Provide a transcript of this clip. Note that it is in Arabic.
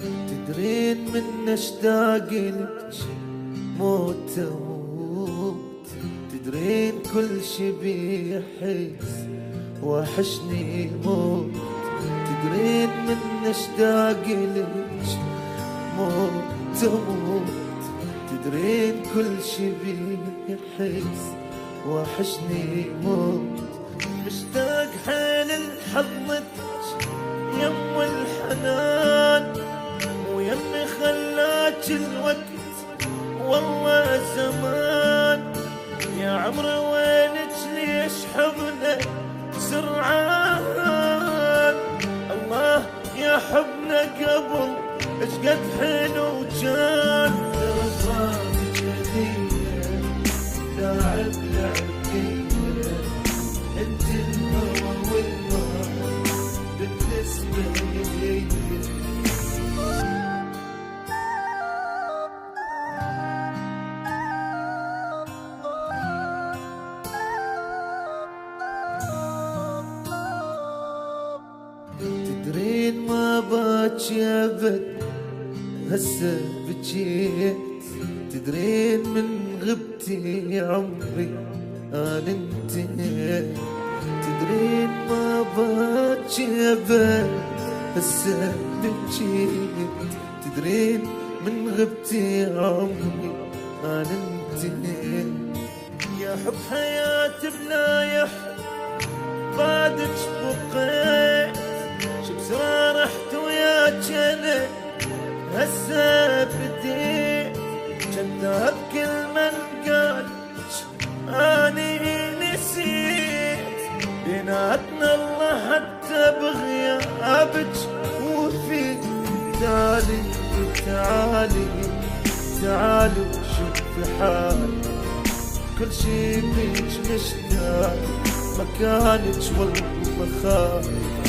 تدرين من اشتاق لك موت اموت، تدرين كل شي بيحس وحشني موت، تدرين من اشتاق لك موت اموت، تدرين كل شي بيحس وحشني موت. مشتاق حيل لحضنتك يم الحنان، ويمي خلاك الوقت والله زمان. يا عمري وينك ليش حبنا سرعان؟ الله يا حبنا قبل اش قد حلو كان. ترفعك جديدة لاعب لعبية، انت الهوى والنار بالنسبة لي. تدرين ما باكي ابد هسه بجيت، تدرين من غبتي عمري انا انتهيت، تدرين ما باكي ابد هسه بجيت، تدرين من غبتي عمري انا انتهيت. يا حب حياتي بلا يحب بعدك بقيت، شبسرة رحت وياك انا هسه بديت. كذاب كل من قال اني نسيت، بيناتنا الله حتى بغيابك وفي. تعالي تعالي تعالي وشوفي حالي، كل شي بيك مشتاق، مكانك والله خالي.